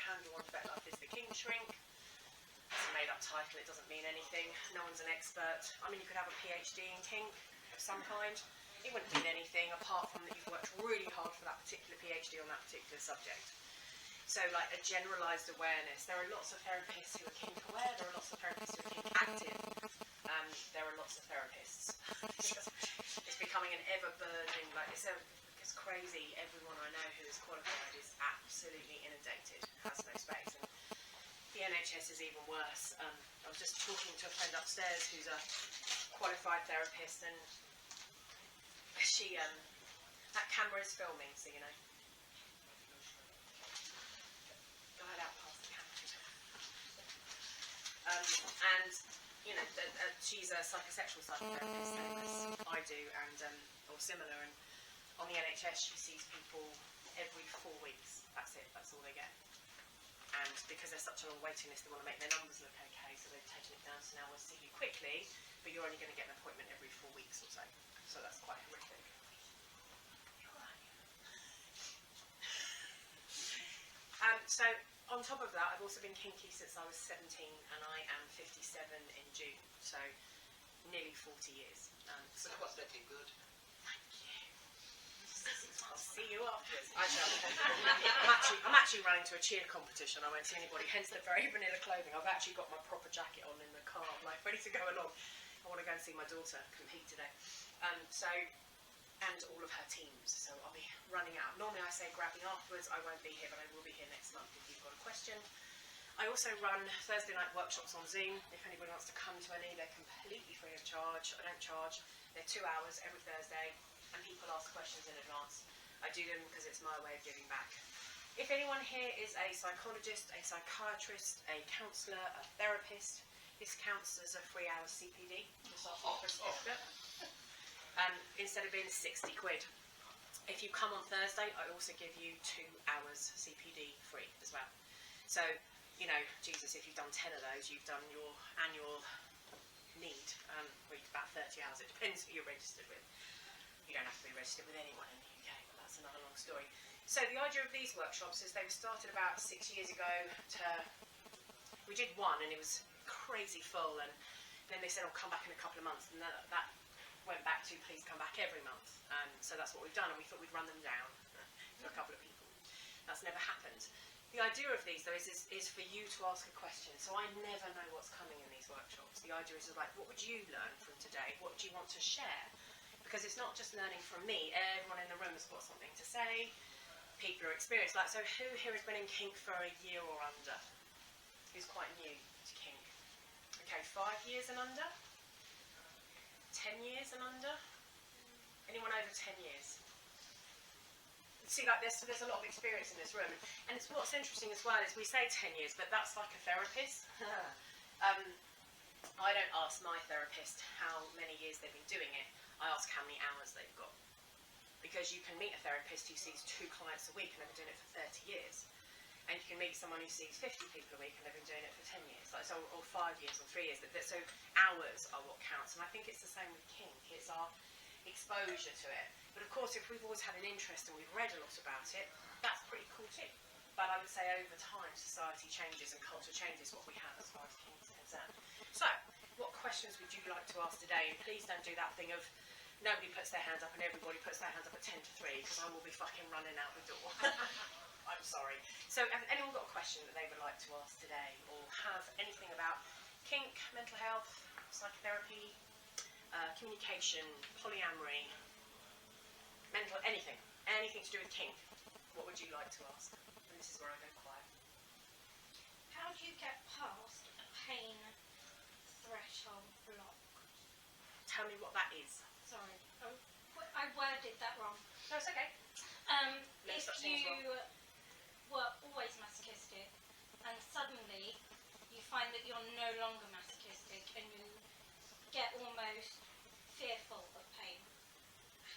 handle on FetLife is the kink shrink. It's a made-up title, it doesn't mean anything. No one's an expert. I mean, you could have a PhD in kink of some kind. It wouldn't mean anything apart from that you've worked really hard for that particular PhD on that particular subject. So, like a generalised awareness. There are lots of therapists who are kink aware, there are lots of therapists who are kink active, there are lots of therapists. It's becoming an ever-burgeoning, like, it's crazy. Everyone I know who is qualified is absolutely inundated, has no space. And the NHS is even worse. I was just talking to a friend upstairs who's a qualified therapist, and she, that camera is filming, so you know. Out past the camera. And you know, she's a psychosexual psychotherapist, same as I do, and or similar. And on the NHS, she sees people every 4 weeks. That's it. That's all they get. And because there's such a long waiting list, they want to make their numbers look okay, so they've taken it down. So now we'll see you quickly, but you're only going to get an appointment every 4 weeks or so. So that's quite horrific. So on top of that, I've also been kinky since I was 17, and I am 57 in June, so nearly 40 years. So what's looking good? Thank you. I'll see you afterwards. I'm actually running to a cheer competition. I won't see anybody, hence the very vanilla clothing. I've actually got my proper jacket on in the car, like ready to go along. I want to go and see my daughter compete today. And all of her teams, so I'll be running out. Normally I say grab me afterwards, I won't be here, but I will be here next month if you've got a question. I also run Thursday night workshops on Zoom. If anybody wants to come to any, they're completely free of charge. I don't charge. They're 2 hours every Thursday, and people ask questions in advance. I do them because it's my way of giving back. If anyone here is a psychologist, a psychiatrist, a counsellor, a therapist, this counts as a 3-hour CPD, just after the certificate. Instead of being 60 quid. If you come on Thursday, I also give you 2 hours CPD free as well. So, you know, Jesus, if you've done 10 of those, you've done your annual need, about 30 hours. It depends who you're registered with. You don't have to be registered with anyone in the UK, but that's another long story. So the idea of these workshops is they were started about 6 years ago. We did one, and it was crazy full, and then they said, "Oh, come back in a couple of months," and that went back to please come back every month. So that's what we've done, and we thought we'd run them down for a couple of people. That's never happened. The idea of these, though, is for you to ask a question. So I never know what's coming in these workshops. The idea is like, what would you learn from today? What do you want to share? Because it's not just learning from me. Everyone in the room has got something to say. People are experienced. Like, so who here has been in kink for a year or under? Who's quite new to kink? Okay, 5 years and under? 10 years and under? Anyone over 10 years? See, like there's a lot of experience in this room, and it's what's interesting as well is we say 10 years, but that's like a therapist. I don't ask my therapist how many years they've been doing it. I ask how many hours they've got, because you can meet a therapist who sees 2 clients a week and they've been doing it for 30 years, and you can meet someone who sees 50 people a week and they've been doing it for 10 years, like so, or 5 years or 3 years. So hours are what counts, and I think it's the same with kink. It's our exposure to it. But of course, if we've always had an interest and we've read a lot about it, that's pretty cool too. But I would say over time, society changes and culture changes what we have as far as kink is concerned. So, what questions would you like to ask today? And please don't do that thing of nobody puts their hands up and everybody puts their hands up at 10 to 3, because I will be fucking running out the door. I'm sorry. So, has anyone got a question that they would like to ask today, or have anything about kink, mental health, psychotherapy, communication, polyamory, mental, anything to do with kink? What would you like to ask? And this is where I go quiet. How do you get past a pain threshold block? Tell me what that is. Sorry, I worded that wrong. No, it's okay. If you were always masochistic and suddenly you find that you're no longer masochistic and you get almost fearful of pain,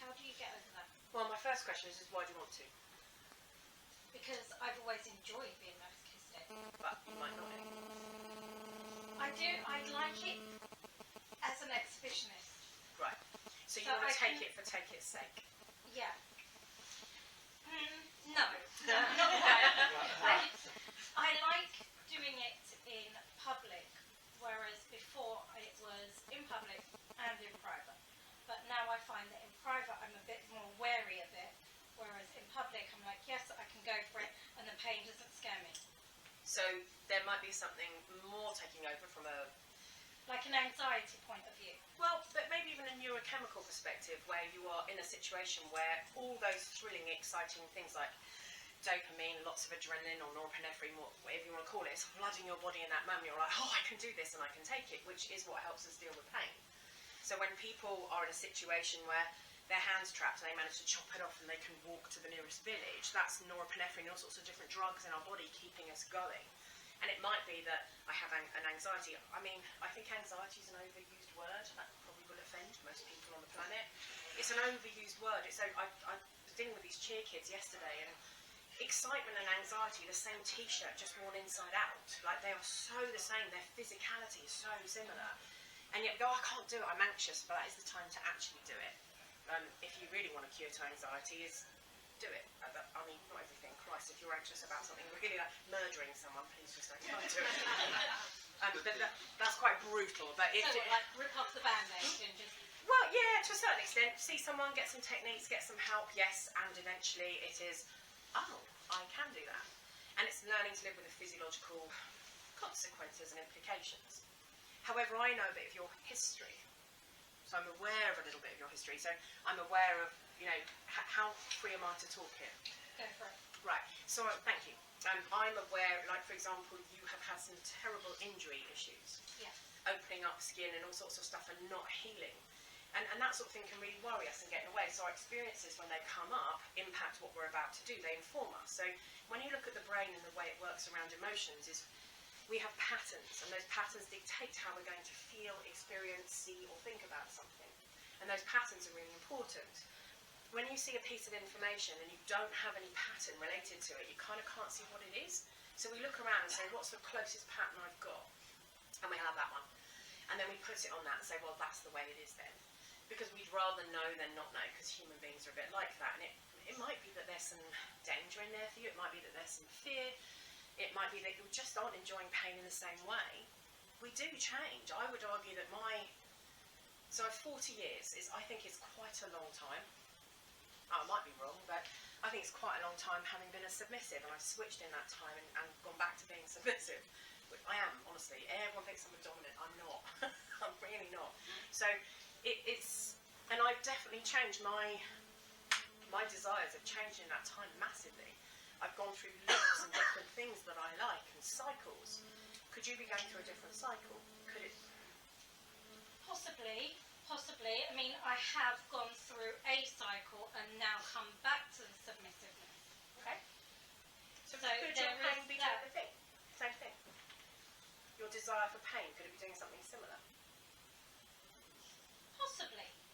how do you get over that? Well, my first question is why do you want to? Because I've always enjoyed being masochistic. But you might not anymore. I do. I like it as an exhibitionist. Right. So you want to take it for take its sake? Yeah. No. Not quite. I So there might be something more taking over from a... Like an anxiety point of view. Well, but maybe even a neurochemical perspective, where you are in a situation where all those thrilling, exciting things like dopamine, lots of adrenaline or norepinephrine, whatever you want to call it, is flooding your body in that moment. You're like, oh, I can do this and I can take it, which is what helps us deal with pain. So when people are in a situation where their hand's trapped and they manage to chop it off and they can walk to the nearest village, that's norepinephrine, all sorts of different drugs in our body keeping us going. And it might be that I have an anxiety. I mean, I think anxiety is an overused word. That probably will offend most people on the planet. It's an overused word. So I was dealing with these cheer kids yesterday, and excitement and anxiety, the same T-shirt, just worn inside out. Like, they are so the same. Their physicality is so similar. And yet, go, I can't do it. I'm anxious, but that is the time to actually do it. If you really want to cure to anxiety, is do it. I mean, not everything. Christ, if you're anxious about something, really like murdering someone, please just don't try to do it. But that's quite brutal. But so like rip off the band-aid and just... Well, yeah, to a certain extent. See someone, get some techniques, get some help, yes, and eventually it is, oh, I can do that. And it's learning to live with the physiological consequences and implications. However, I know a bit of your history. So I'm aware of a little bit of your history. So I'm aware of, you know, how free am I to talk here? Go for it. Right. So thank you. I'm aware, like, for example, you have had some terrible injury issues. Yeah. Opening up skin and all sorts of stuff and not healing. And that sort of thing can really worry us and get in the way. So our experiences, when they come up, impact what we're about to do. They inform us. So when you look at the brain and the way it works around emotions, is we have patterns, and those patterns dictate how we're going to feel, experience, see, or think about something. And those patterns are really important. When you see a piece of information and you don't have any pattern related to it, you kind of can't see what it is. So we look around and say, what's the closest pattern I've got? And we have that one. And then we put it on that and say, well, that's the way it is then. Because we'd rather know than not know, because human beings are a bit like that. And it might be that there's some danger in there for you. It might be that there's some fear. It might be that you just aren't enjoying pain in the same way. We do change. I would argue that so 40 years I think is quite a long time. I might be wrong, but I think it's quite a long time having been a submissive, and I've switched in that time and gone back to being submissive. Which I am, honestly. Everyone thinks I'm a dominant. I'm not. I'm really not. So it's, and I've definitely changed. My desires have changed in that time massively. I've gone through looks and different things that I like and cycles. Could you be going through a different cycle? Could it? Possibly. I mean, I have gone through a cycle and now come back to the submissiveness. Okay. So could your there pain is be that. doing the thing? Same thing. Your desire for pain, could it be doing something similar?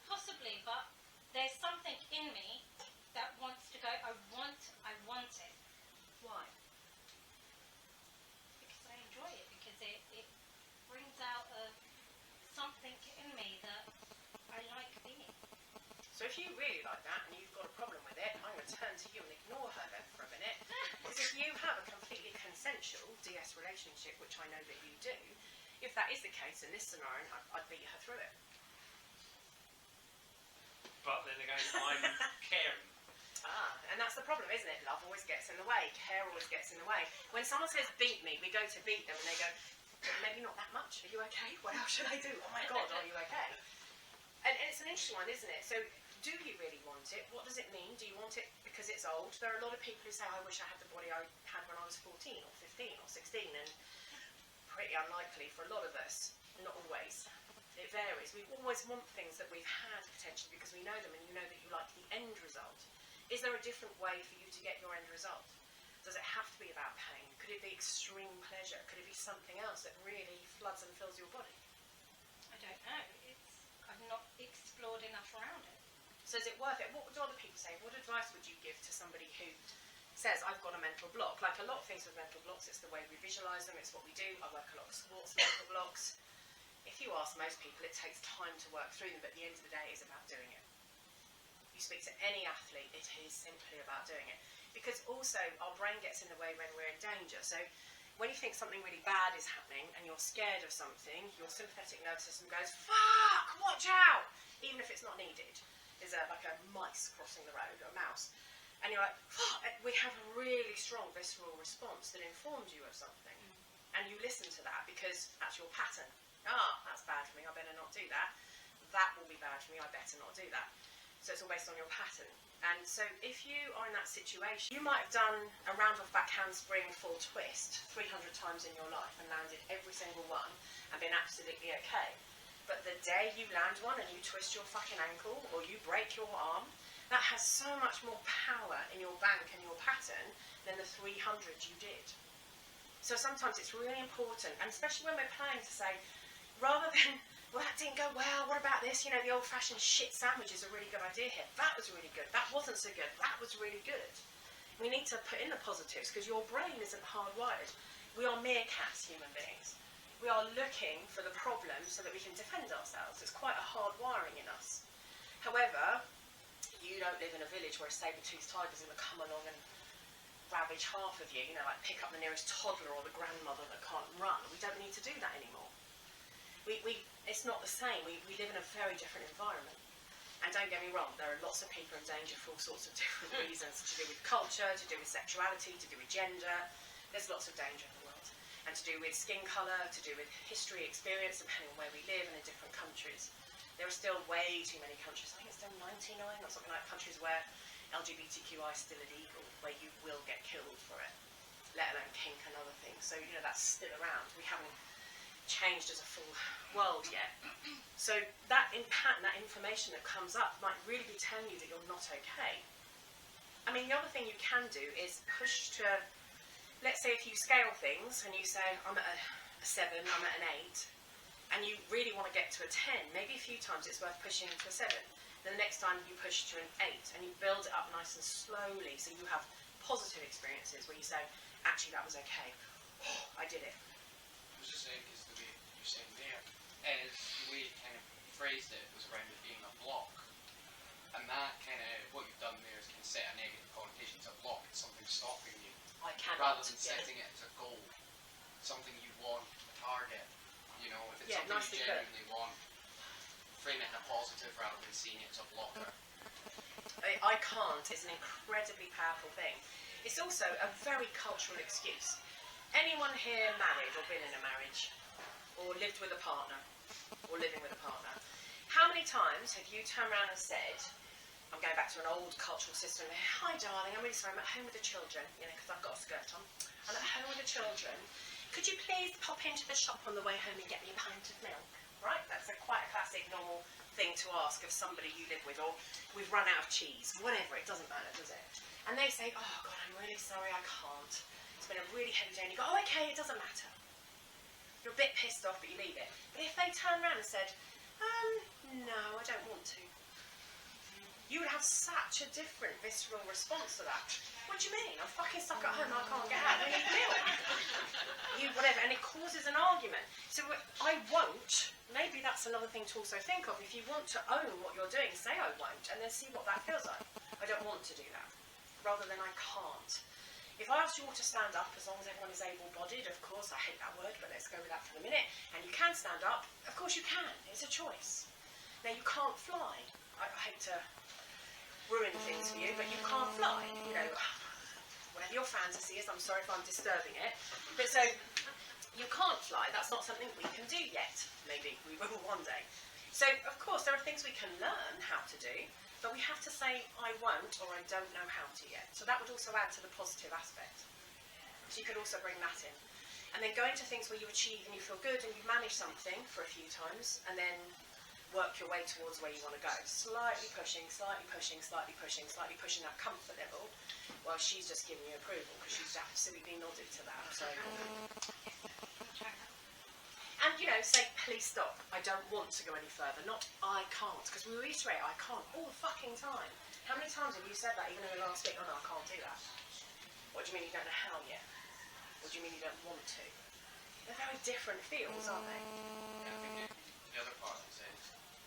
Possibly, but there's something in me that wants to go, I want it. Why? Because I enjoy it, because it brings out something in me that I like being. So if you really like that and you've got a problem with it, I'm going to turn to you and ignore her then for a minute. Because if you have a completely consensual DS relationship, which I know that you do, if that is the case in this scenario, I'd beat her through it. But then again, I'm caring. And that's the problem, isn't it? Love always gets in the way. Care always gets in the way. When someone says beat me, we go to beat them and they go, maybe not that much. Are you okay? What else should I do? Oh my God, are you okay? And it's an interesting one, isn't it? So do you really want it? What does it mean? Do you want it because it's old? There are a lot of people who say, I wish I had the body I had when I was 14 or 15 or 16. And pretty unlikely for a lot of us. Not always. It varies. We always want things that we've had potentially because we know them, and you know that you like the end result. Is there a different way for you to get your end result? Does it have to be about pain? Could it be extreme pleasure? Could it be something else that really floods and fills your body? I don't know. I've not explored enough around it. So is it worth it? What would other people say? What advice would you give to somebody who says, I've got a mental block? Like a lot of things with mental blocks, it's the way we visualise them, it's what we do. I work a lot of sports mental blocks. If you ask most people, it takes time to work through them, but at the end of the day, it's about doing it. You speak to any athlete, it is simply about doing it. Because also, our brain gets in the way when we're in danger. So when you think something really bad is happening and you're scared of something, your sympathetic nervous system goes, fuck, watch out! Even if it's not needed. There's like a mice crossing the road, or a mouse. And you're like, oh, we have a really strong visceral response that informs you of something. And you listen to that because that's your pattern. Ah, that's bad for me, I better not do that. That will be bad for me, I better not do that. So it's all based on your pattern. And so if you are in that situation, you might have done a round off back handspring full twist 300 times in your life and landed every single one and been absolutely okay. But the day you land one and you twist your fucking ankle or you break your arm, that has so much more power in your bank and your pattern than the 300 you did. So sometimes it's really important, and especially when we're playing, to say, rather than, well, that didn't go well, what about this? You know, the old-fashioned shit sandwich is a really good idea here. That was really good. That wasn't so good. That was really good. We need to put in the positives, because your brain isn't hardwired. We are meerkats, human beings. We are looking for the problem so that we can defend ourselves. It's quite a hard wiring in us. However, you don't live in a village where a saber-toothed tiger is going to come along and ravage half of you, you know, like pick up the nearest toddler or the grandmother that can't run. We don't need to do that anymore. It's not the same. We live in a very different environment. And don't get me wrong, there are lots of people in danger for all sorts of different reasons, to do with culture, to do with sexuality, to do with gender. There's lots of danger in the world. And to do with skin colour, to do with history, experience, depending on where we live and in different countries. There are still way too many countries, I think it's still 99 or something like, countries where LGBTQI is still illegal, where you will get killed for it, let alone kink and other things. So, you know, that's still around. We haven't changed as a full world yet. So that impact, that information that comes up might really be telling you that you're not okay. I mean, the other thing you can do is push to, let's say if you scale things and you say, I'm at a 7, I'm at an 8, and you really want to get to a 10, maybe a few times it's worth pushing to a 7. Then the next time you push to an 8, and you build it up nice and slowly, so you have positive experiences where you say, actually that was okay, oh, I did it. I was just saying, because the way you're saying there, is the way you kind of phrased it was around it being a block. And that kind of, what you've done there is kind of set a negative connotation to a block. It's something stopping you. I cannot. Rather than setting it as a goal, something you want, a target. You know, if it's something you genuinely want, frame it in a positive rather than seeing it as a blocker. I can't is an incredibly powerful thing. It's also a very cultural excuse. Anyone here married or been in a marriage, or lived with a partner, or living with a partner, how many times have you turned around and said, I'm going back to an old cultural system, hi darling, I'm really sorry, I'm at home with the children, you know, because I've got a skirt on, I'm at home with the children, could you please pop into the shop on the way home and get me a pint of milk? Right? That's quite a classic normal thing to ask of somebody you live with, or we've run out of cheese, whatever, it doesn't matter, does it? And they say, oh God, I'm really sorry, I can't. It's been a really heavy day, and you go, oh okay, it doesn't matter. You're a bit pissed off, but you leave it. But if they turned around and said, no, I don't want to, you would have such a different visceral response to that. What do you mean? I'm fucking stuck at home, I can't get out, I need milk. You, whatever, and it causes an argument. So I won't, maybe that's another thing to also think of. If you want to own what you're doing, say I won't, and then see what that feels like. I don't want to do that, rather than I can't. If I asked you all to stand up, as long as everyone is able-bodied, of course, I hate that word, but let's go with that for a minute, and you can stand up, of course you can, it's a choice. Now you can't fly. I hate to ruin things for you, but you can't fly, you know, whatever your fantasy is, I'm sorry if I'm disturbing it, but so, you can't fly, that's not something we can do yet, maybe we will one day. So, of course, there are things we can learn how to do, but we have to say, I won't, or I don't know how to yet. So that would also add to the positive aspect. So you could also bring that in. And then go into things where you achieve and you feel good and you manage something for a few times, and then work your way towards where you want to go. Slightly pushing, slightly pushing, slightly pushing, slightly pushing that comfort level, while she's just giving you approval, because she's absolutely nodded to that. So. And, you know, say, please stop. I don't want to go any further. Not, I can't. Because we reiterate, I can't all the fucking time. How many times have you said that, even in the last week? Oh, no, I can't do that. What do you mean you don't know how yet? What do you mean you don't want to? They're very different feels, aren't they? Yeah, I think the other part is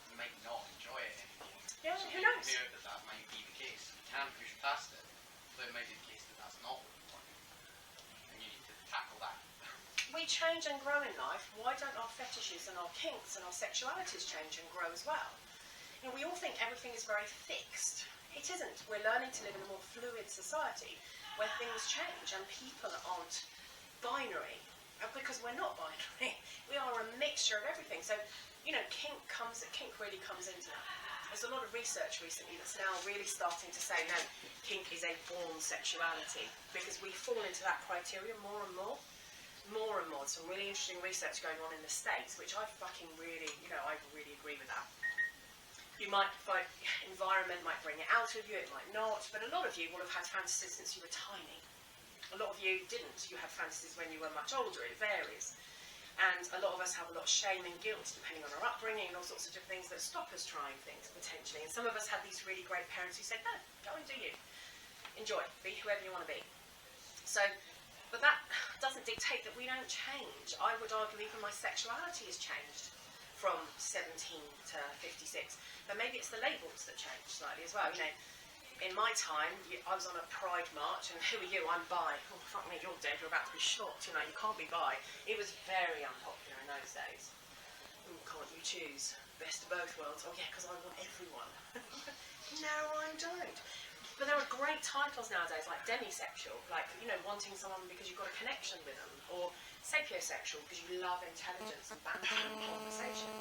you might not enjoy it anymore. Yeah, so who knows? That might be the case. You can push past it, but it might be the case that that's not what you want. And you need to tackle that. We change and grow in life. Why don't our fetishes and our kinks and our sexualities change and grow as well? You know, we all think everything is very fixed. It isn't. We're learning to live in a more fluid society where things change and people aren't binary. Because we're not binary. We are a mixture of everything. So, you know, kink really comes into that. There's a lot of research recently that's now really starting to say, no, kink is a born sexuality, because we fall into that criteria more and more. Some really interesting research going on in the States, which I fucking really, I really agree with that. You might find environment might bring it out of you, it might not, but a lot of you will have had fantasies since you were tiny. A lot of you didn't. You had fantasies when you were much older, it varies. And a lot of us have a lot of shame and guilt depending on our upbringing and all sorts of different things that stop us trying things potentially. And some of us had these really great parents who said, no, go and do you. Enjoy, be whoever you want to be. So, but that doesn't dictate that we don't change. I would argue even my sexuality has changed from 17 to 56. But maybe it's the labels that change slightly as well. You know, in my time, I was on a pride march, and who are you? I'm bi. Oh, fuck me, you're dead, you're about to be shot. You know, you can't be bi. It was very unpopular in those days. Ooh, can't you choose? Best of both worlds. Oh yeah, because I want everyone. No, I don't. But there are great titles nowadays, like demisexual, like, you know, wanting someone because you've got a connection with them, or sapiosexual because you love intelligence and banter and conversation.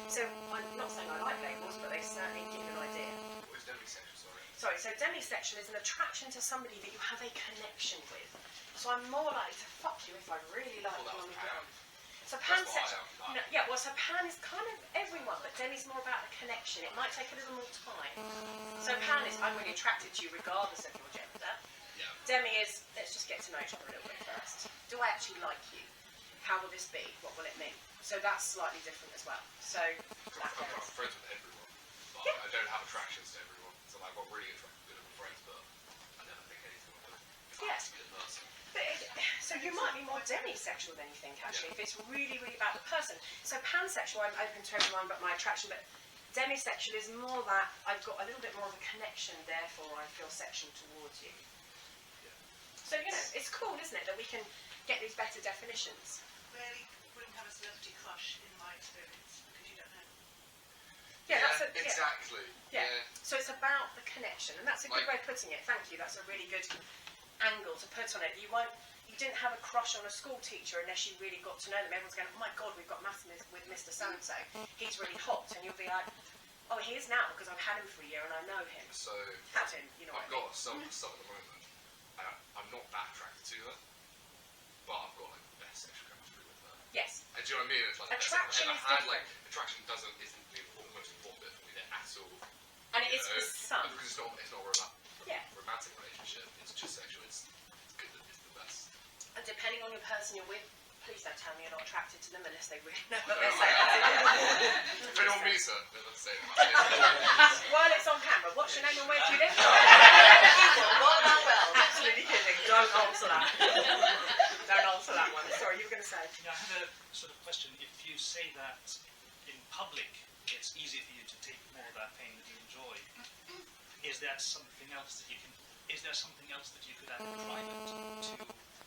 So I'm not saying I like labels, but they certainly give you an idea. What is demisexual, Sorry, so demisexual is an attraction to somebody that you have a connection with. So I'm more likely to fuck you if I really like you on the ground. So pansexual, so pan is kind of everyone, but demi's more about the connection. It might take a little more time. So pan is I'm really attracted to you regardless of your gender. Yeah. Demi is let's just get to know each other a little bit first. Do I actually like you? How will this be? What will it mean? So that's slightly different as well. So that I'm varies. friends with everyone, but Yeah. I don't have attractions to everyone. So I've got really attractive friends, but I never think anything of them. If I Yes. have to be a person. So you might be more demisexual than you think, actually, if it's really, really about the person. So pansexual, I'm open to everyone but my attraction, but demisexual is more that I've got a little bit more of a connection, therefore I feel sexual towards you. Yeah. So, you know, it's cool, isn't it, that we can get these better definitions. Rarely wouldn't have a celebrity crush in my experience because you don't know. Yeah, that's exactly. Yeah. So it's about the connection, and that's a good way of putting it. Thank you. That's a really good angle to put on it. You didn't have a crush on a school teacher unless you really got to know them. Everyone's going, oh my God, we've got maths with Mr. So-and-so. He's really hot, and you'll be like, oh, he is now because I've had him for a year and I know him. So Had him, you know. I've got some stuff at the moment. I'm not that attracted to her, but I've got like the best sexual chemistry with her. Yes. And do you know what I mean? It's like Attraction is different. Attraction isn't the most important bit for me there at all. And it is for some. Because it's not Yeah. romantic relationship. It's just sexual. It's good. It's the best. And depending on your person you're with, please don't tell me you're not attracted to them unless they really know what No, they're saying. If anyone meets her, then let's say that. Well, it's on camera. What's your name and where do you live? Well. Absolutely kidding. Don't answer that. Don't answer that one. Sorry, you were going to say. Yeah, I have a sort of question. If you say that in public, it's easy for you to take more of that pain that you enjoy. Is there something else that you can? Is there something else that you could add in private to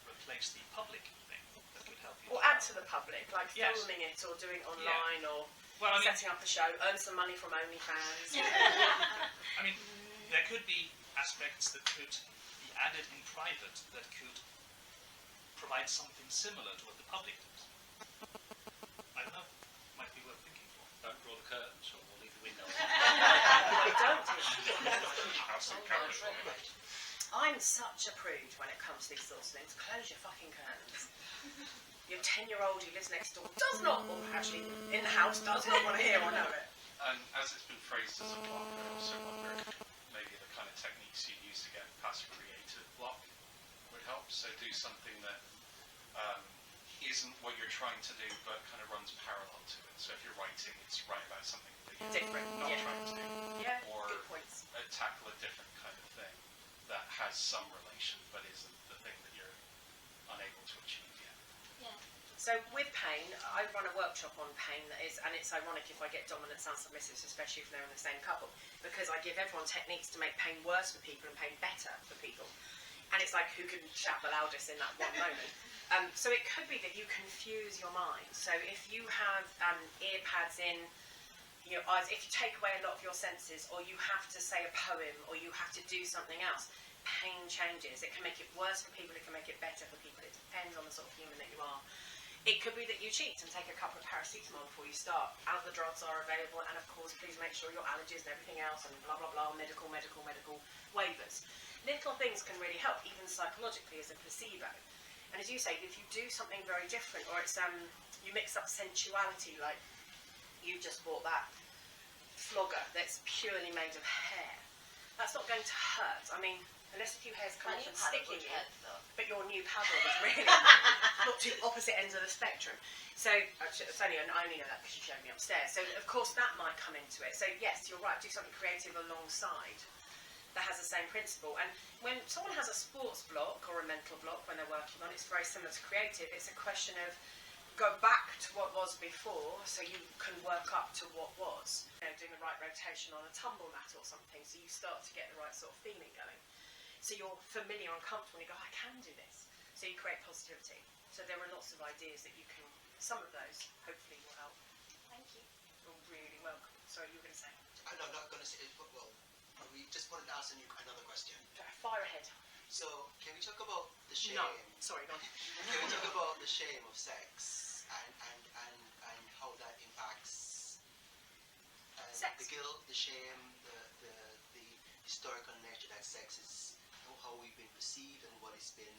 replace the public thing that could help you? Or add to the public, like Yes. filming it or doing it online or Well, I mean, setting up a show, earn some money from OnlyFans. I mean, there could be aspects that could be added in private that could provide something similar to what the public does. I don't know. Might be worth thinking for. Don't draw the curtains or we'll leave the window. They don't do Have some cameras on me. I'm such a prude when it comes to these sorts of things. Close your fucking curtains. Your 10-year-old who lives next door does not, or actually in the house, does not want to hear or know it. And as it's been phrased as a block, I also wonder if maybe the kind of techniques you use to get past a creative block would help. So do something that isn't what you're trying to do, but kind of runs parallel to it. So if you're writing, it's writing about something that you're Different, not yeah. trying to do. Yeah, Or good points. Tackle a different kind of thing that has some relation, but isn't the thing that you're unable to achieve yet. Yeah. So with pain, I run a workshop on pain that is, and it's ironic if I get dominants and submissives, especially if they're in the same couple, because I give everyone techniques to make pain worse for people and pain better for people. And it's like, who can shout the loudest in that one moment? So it could be that you confuse your mind. So if you have ear pads in, You know, if you take away a lot of your senses, or you have to say a poem, or you have to do something else, pain changes. It can make it worse for people, it can make it better for people. It depends on the sort of human that you are. It could be that you cheat and take a couple of paracetamol before you start. Other drugs are available, and of course, please make sure your allergies and everything else, and blah, blah, blah, medical waivers. Little things can really help, even psychologically as a placebo. And as you say, if you do something very different, or it's you mix up sensuality, like you just bought that flogger that's purely made of hair, that's not going to hurt. I mean, unless a few hairs come off and sticking you. But your new paddle was really not two opposite ends of the spectrum. So, actually, it's only, I only know that because you showed me upstairs. So, of course, that might come into it. So, yes, you're right, do something creative alongside that has the same principle. And when someone has a sports block or a mental block when they're working on, it's very similar to creative. It's a question of go back to what was before so you can work up to what was. You know, doing the right rotation on a tumble mat or something, so you start to get the right sort of feeling going. So you're familiar and comfortable and you go, I can do this. So you create positivity. So there are lots of ideas that you can, some of those hopefully will help. Thank you. You're really welcome. Sorry, you were going to say? I'm not going to say it, but well, we just wanted to ask you another question. Fire ahead. So, can we talk about the shame? No. Sorry, go on. Can we talk about the shame of sex and how that impacts Sex? the guilt, the shame, the historical nature that sex is, how we've been perceived and what it's been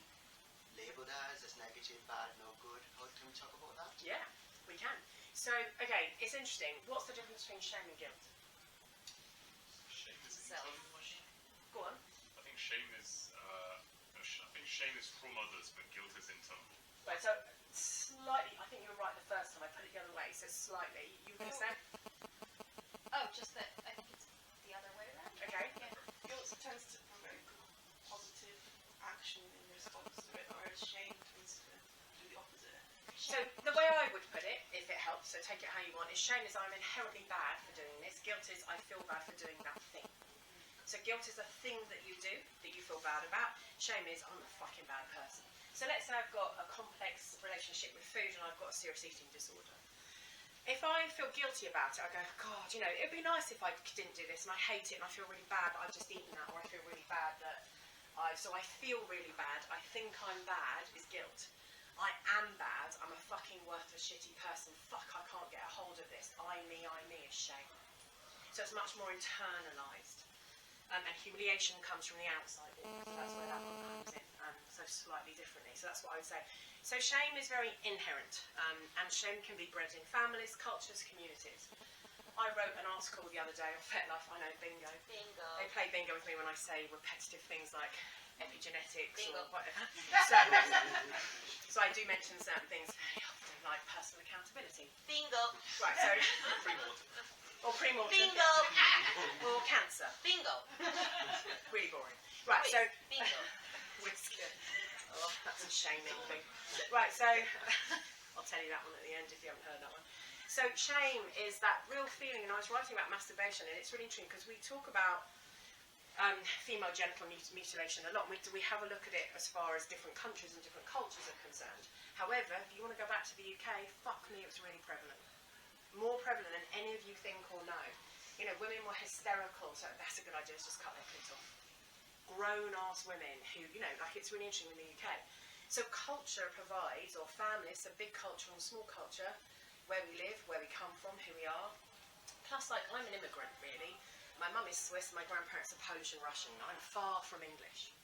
labelled as negative, bad, no good. How can we talk about that? Yeah, we can. So, okay, it's interesting. What's the difference between shame and guilt? Shame is Self. internal. Go on. I think shame is from others, but guilt is internal. Right, so slightly, I think you were right the first time, I put it the other way, so slightly. You can say? Oh, just that I think it's the other way around. Okay. Guilt tends to provoke positive action in response to it, whereas shame tends to do the opposite. So the way I would put it, if it helps, so take it how you want, is shame is I'm inherently bad for doing this. Guilt is I feel bad for doing that thing. So guilt is a thing that you do that you feel bad about. Shame is I'm a fucking bad person. So let's say I've got a complex relationship with food and I've got a serious eating disorder. If I feel guilty about it, I go, God, you know, it'd be nice if I didn't do this and I hate it and I feel really bad that I've just eaten that, or I feel really bad that so I feel really bad, I think I'm bad is guilt. I am bad, I'm a fucking worthless, shitty person, fuck, I can't get a hold of this, I, me is shame. So it's much more internalised. And humiliation comes from the outside in, so that's where that one comes in, so slightly differently. So that's what I would say. So shame is very inherent, and shame can be bred in families, cultures, communities. I wrote an article the other day on FetLife, I know, bingo. Bingo. They play bingo with me when I say repetitive things like epigenetics Bingo. or whatever. So I do mention certain things very often, like personal accountability. Bingo. Right, so... Or premortem. Bingo. Or cancer. Bingo. Really boring. Right, so... Bingo. Whiskey. Oh, that's a shaming thing. Right, so... I'll tell you that one at the end if you haven't heard that one. So shame is that real feeling, and I was writing about masturbation, and it's really interesting because we talk about female genital mutilation a lot. We have a look at it as far as different countries and different cultures are concerned. However, if you want to go back to the UK, fuck me, it was really prevalent. More prevalent than any of you think or know. You know, women were hysterical, so that's a good idea, let's just cut their clit off. Grown-ass women who, you know, like it's really interesting in the UK. So culture provides, or families, so big culture and small culture, where we live, where we come from, who we are. Plus, like, I'm an immigrant, really. My mum is Swiss, my grandparents are Polish and Russian. I'm far from English.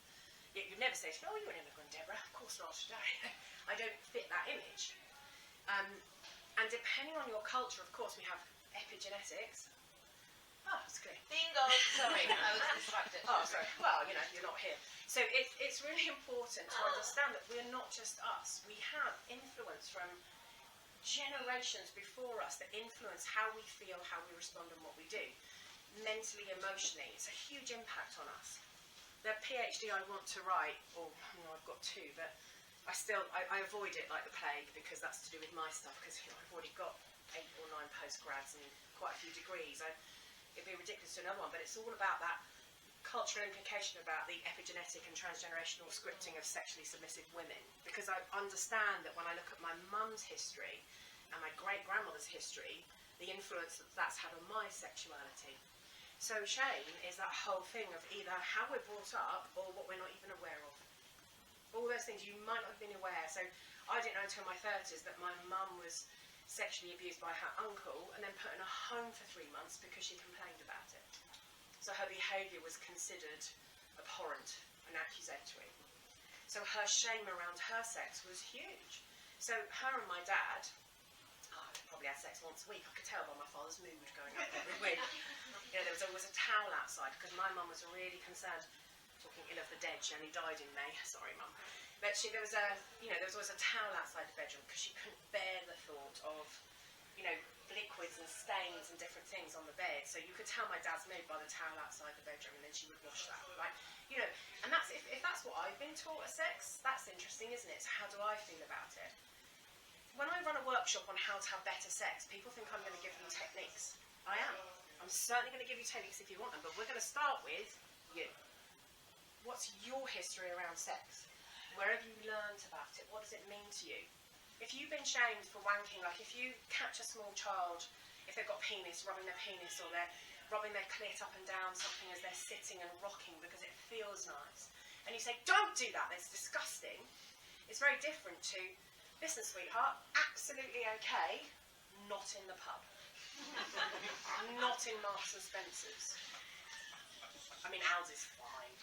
Yet you'd never say to me, oh, you're an immigrant, Deborah. Of course not today. I don't fit that image. And depending on your culture, of course, we have epigenetics. Oh, it's clear. Bingo. Sorry, I was distracted. Oh, sorry. Well, you know, you're not here. So it's really important to understand that we're not just us. We have influence from generations before us that influence how we feel, how we respond and what we do. Mentally, emotionally, it's a huge impact on us. The PhD I want to write, or I've got two, but I avoid it like the plague because that's to do with my stuff, because you know, I've already got 8 or 9 postgrads and quite a few degrees. It'd be ridiculous to another one, but it's all about that cultural implication about the epigenetic and transgenerational scripting of sexually submissive women, because I understand that when I look at my mum's history and my great-grandmother's history, the influence that that's had on my sexuality. So shame is that whole thing of either how we're brought up or what we're not even aware of. All those things you might not have been aware. So I didn't know until my 30s that my mum was sexually abused by her uncle and then put in a home for 3 months because she complained about it. So her behaviour was considered abhorrent and accusatory. So her shame around her sex was huge. So her and my dad, they probably had sex once a week. I could tell by my father's mood going up every week. There was always a towel outside because my mum was really concerned. Talking ill of the dead, she only died in May. Sorry, Mum. But there was always a towel outside the bedroom because she couldn't bear the thought of, liquids and stains and different things on the bed. So you could tell my dad's mood by the towel outside the bedroom, and then she would wash that, right? And that's if that's what I've been taught as sex, that's interesting, isn't it? So how do I feel about it? When I run a workshop on how to have better sex, people think I'm going to give them techniques. I am. I'm certainly going to give you techniques if you want them, but we're going to start with you. What's your history around sex? Where have you learned about it? What does it mean to you? If you've been shamed for wanking, like if you catch a small child, if they've got penis, rubbing their penis, or they're rubbing their clit up and down something as they're sitting and rocking because it feels nice, and you say, don't do that, that's disgusting, it's very different to, listen sweetheart, absolutely okay, not in the pub. Not in Marks and Spencer's. I mean, ours is fine.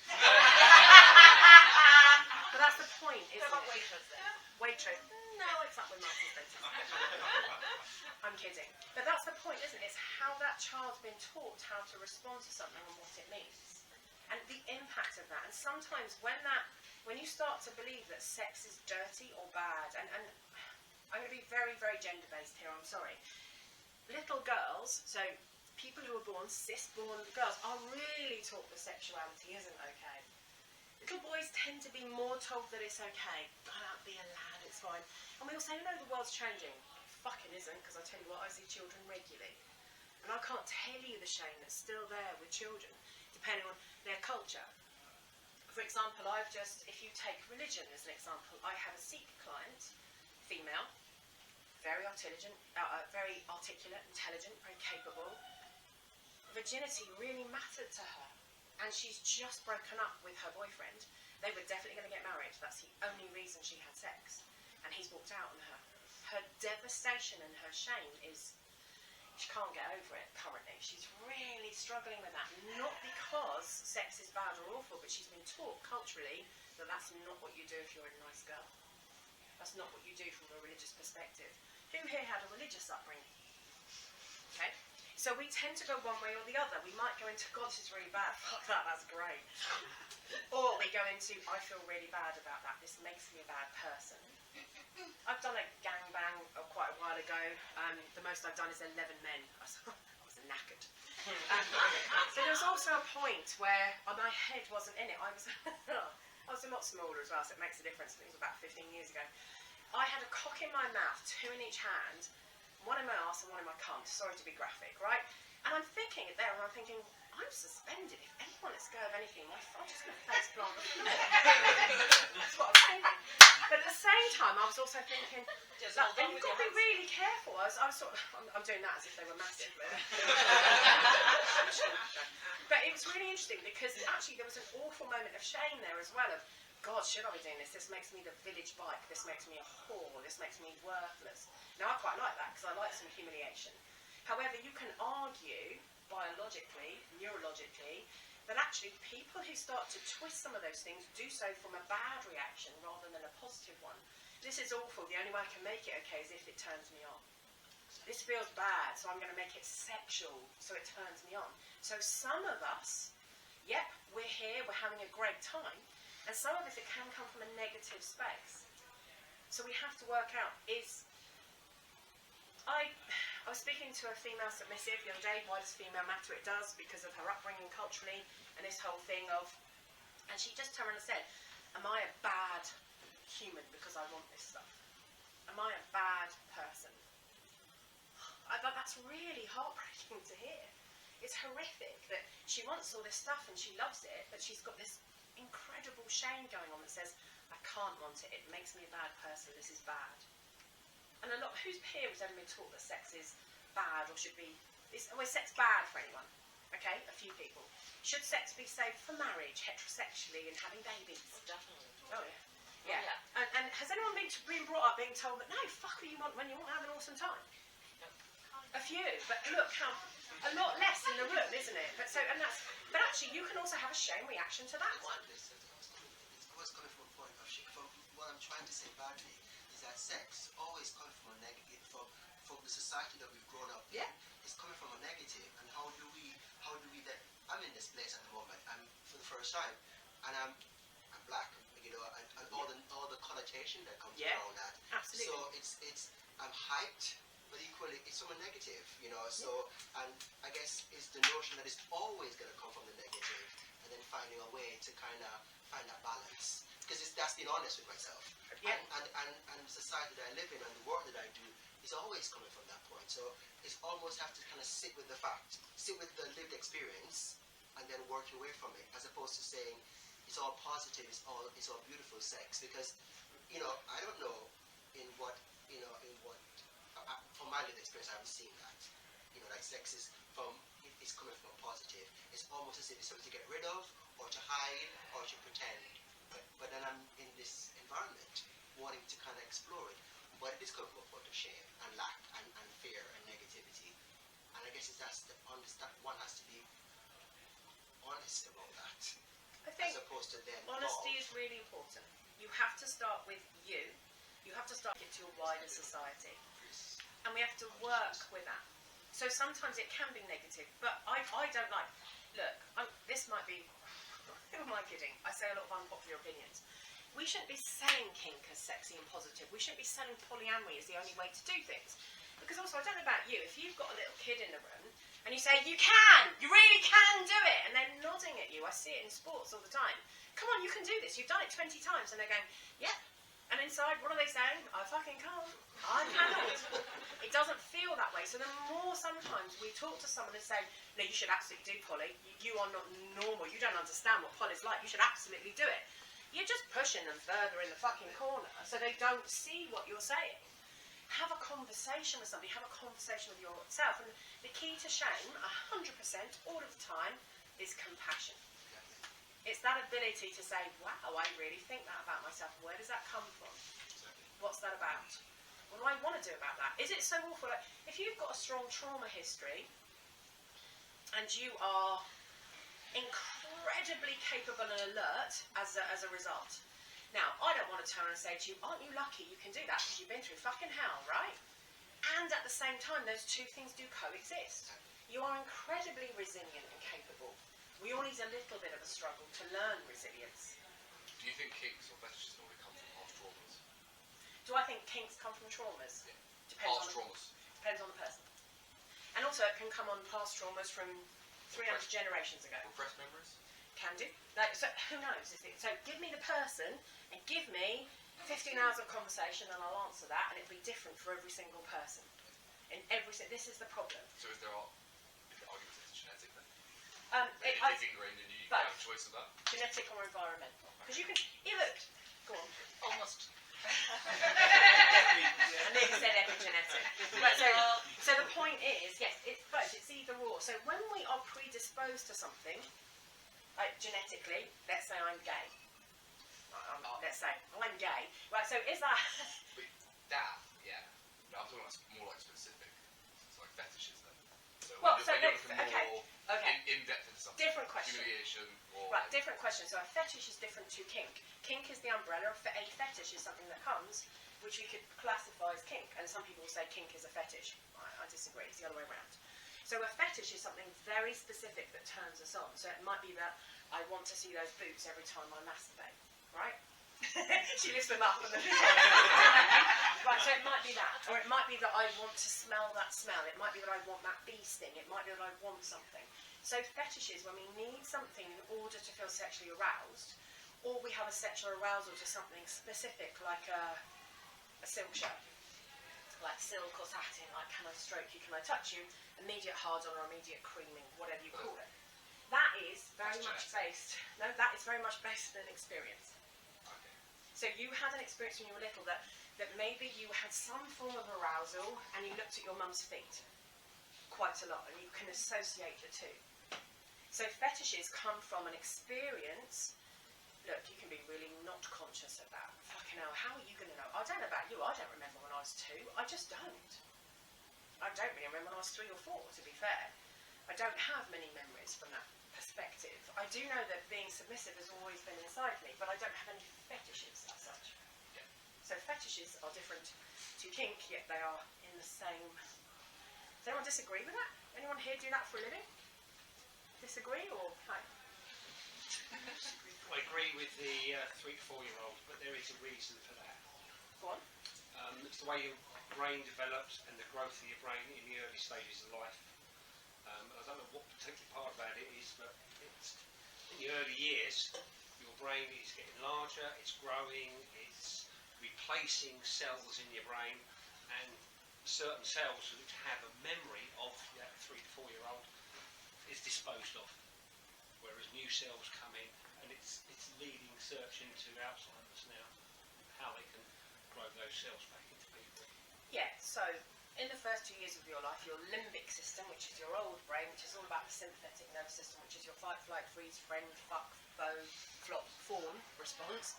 But that's the point, isn't it? Waitress then. Waitress. No, it's not with Marks and Spencer's. I'm kidding. But that's the point, isn't it? It's how that child's been taught how to respond to something and what it means. And the impact of that. And sometimes when you start to believe that sex is dirty or bad, and I'm going to be very, very gender-based here, I'm sorry. Little girls, so people who are born, cis-born girls, are really taught that sexuality isn't okay. Little boys tend to be more told that it's okay. Go out, be a lad, it's fine. And we all say, no, the world's changing. It fucking isn't, because I tell you what, I see children regularly. And I can't tell you the shame that's still there with children, depending on their culture. For example, if you take religion as an example, I have a Sikh client, female, very articulate, intelligent, very capable. Virginity really mattered to her. And she's just broken up with her boyfriend. They were definitely going to get married. That's the only reason she had sex. And he's walked out on her. Her devastation and her shame is, she can't get over it currently. She's really struggling with that. Not because sex is bad or awful, but she's been taught culturally that that's not what you do if you're a nice girl. That's not what you do from a religious perspective. Who here had a religious upbringing? Okay. So we tend to go one way or the other. We might go into, God, this is really bad. Fuck that, that's great. Or we go into, I feel really bad about that. This makes me a bad person. I've done a gangbang quite a while ago. The most I've done is 11 men. I was knackered. So there was also a point where my head wasn't in it. I was a lot smaller as well, so it makes a difference. I think it was about 15 years ago. I had a cock in my mouth, 2 in each hand, one in my arse and one in my cunt. Sorry to be graphic, right? And I'm thinking it there, and I'm thinking, I'm suspended. If anyone lets go of anything, I'm just going to face plant the floor. That's what I'm thinking. But at the same time, I was also thinking, and you've got to be really careful. I was sort of, I'm doing that as if they were massive. But it was really interesting because actually there was an awful moment of shame there as well of, God, should I be doing this? This makes me the village bike. This makes me a whore. This makes me worthless. Now, I quite like that because I like some humiliation. However, you can argue, biologically, neurologically, that actually people who start to twist some of those things do so from a bad reaction rather than a positive one. This is awful. The only way I can make it okay is if it turns me on. This feels bad, so I'm going to make it sexual so it turns me on. So some of us, yep, we're here, we're having a great time, and some of us, it can come from a negative space. So we have to work out, I was speaking to a female submissive the other day. Why does female matter? It does, because of her upbringing culturally, and this whole thing of, and she just turned around and said, am I a bad human because I want this stuff? Am I a bad person? That's really heartbreaking to hear. It's horrific that she wants all this stuff and she loves it, but she's got this incredible shame going on that says, I can't want it, it makes me a bad person, this is bad. And whose here has ever been taught that sex is bad or should be, is sex bad for anyone? Okay, a few people. Should sex be safe for marriage, heterosexually, and having babies? Definitely. Oh yeah. Yeah. And has anyone been brought up being told that no, fuck who you want when you want to have an awesome time? A few, but look how a lot less in the room, isn't it? But actually, you can also have a shame reaction to that one. It's always coming from a point of from what I'm trying to say badly is that sex always comes from a negative from the society that we've grown up in. Yeah. It's coming from a negative, and how do we then? I'm in this place at the moment. I'm for the first time, and I'm black, you know, and all the connotation that comes around that. Absolutely. So it's I'm hyped, but equally it's from a negative, you know. So and I guess it's the notion that it's always going to come from the negative, and then finding a way to kind of find that balance. Because that's being honest with myself. Yeah. And the society that I live in and the work that I do is always coming from that point. So it's almost have to kind of sit with the lived experience, and then work your way from it, as opposed to saying it's all positive, it's all beautiful sex. Because you know, I don't know in what from my lived experience, I haven't seen that. You know, like sex is coming from a positive. It's almost as if it's something to get rid of, or to hide, or to pretend. But then I'm in this environment wanting to kind of explore it. But it is coming from a point of shame and lack and fear and negativity. And I guess one has to be honest about that. I think as opposed to then honesty love. is really important. You have to start with you. You have to start it to your wider society. And we have to work with that. So sometimes it can be negative, but I don't like, look, this might be, who am I kidding? I say a lot of unpopular opinions. We shouldn't be selling kink as sexy and positive. We shouldn't be selling polyamory as the only way to do things. Because also, I don't know about you, if you've got a little kid in the room, and you say, you really can do it, and they're nodding at you, I see it in sports all the time. Come on, you can do this, you've done it 20 times, and they're going, yeah. And inside, what are they saying? I fucking can't. I cannot. It doesn't feel that way. So the more sometimes we talk to someone and say, no, you should absolutely do poly. You are not normal. You don't understand what poly's like. You should absolutely do it. You're just pushing them further in the fucking corner so they don't see what you're saying. Have a conversation with somebody. Have a conversation with yourself. And the key to shame, 100% all of the time, is compassion. It's that ability to say, wow, I really think that about myself. Where does that come from? What's that about? What do I want to do about that? Is it so awful? Like, if you've got a strong trauma history and you are incredibly capable and alert as a result. Now, I don't want to turn and say to you, aren't you lucky you can do that because you've been through fucking hell, right? And at the same time, those two things do coexist. You are incredibly resilient and capable. We all need a little bit of a struggle to learn resilience. Do you think kinks or fetishes normally come from past traumas? Do I think kinks come from traumas? Yeah. Depends Past on the person. And also it can come on past traumas from 300 generations ago. Repressed memories? Can do. Like, so who knows? So give me the person and give me 15 hours of conversation and I'll answer that, and it'll be different for every single person. This is the problem. So is there arguments it's genetic then? It's ingrained in you, you both. have a choice of that? Genetic or environmental. Because you can, look, go on. Almost. I nearly said epigenetic. But so the point is, yes, it's both. It's either or. So when we are predisposed to something, like genetically, let's say I'm gay. Let's say I'm gay. Right, so is that... That, yeah. No, I'm talking about more like specific. It's like fetishes then. So Well, when so you're let's- looking okay. more in-depth into something. Different question. Humiliation or... Right, different question. So a fetish is different to kink. Kink is the umbrella. A fetish is something that comes, which we could classify as kink. And some people will say kink is a fetish. I disagree. It's the other way around. So a fetish is something very specific that turns us on. So it might be that I want to see those boobs every time I masturbate. Right? She lifts them up and then... Right, so it might be that. Or it might be that I want to smell that smell. It might be that I want that bee sting. It might be that I want something. So fetishes, when we need something in order to feel sexually aroused, or we have a sexual arousal to something specific, like a silk shirt, like silk or satin, like can I stroke you, can I touch you, immediate hard-on or immediate creaming, whatever you call it. That is very much based, that is very much based on an experience. Okay. So you had an experience when you were little that maybe you had some form of arousal and you looked at your mum's feet. quite a lot, and you can associate the two. So fetishes come from an experience. Look, you can be really not conscious of that. Fucking hell, how are you going to know? I don't know about you, I don't remember when I was 2. I just don't. I don't really remember when I was 3 or 4, to be fair. I don't have many memories from that perspective. I do know that being submissive has always been inside me, but I don't have any fetishes as such. So fetishes are different to kink, yet they are in the same. Does anyone disagree with that? Anyone here do that for a living? Disagree or like? I agree with the 3 to 4 year old, but there is a reason for that. Go on. It's the way your brain develops and the growth of your brain in the early stages of life. I don't know what particular part about it is, but it's, in the early years, your brain is getting larger, it's growing, it's replacing cells in your brain, and certain cells which have a memory of that 3 to 4 year old is disposed of, whereas new cells come in, and it's leading search into Alzheimer's now, how they can grow those cells back into people. Yeah, so in the first 2 years of your life, your limbic system, which is your old brain, which is all about the sympathetic nervous system, which is your fight, flight, freeze, friend, fuck, foe, flop, fawn response,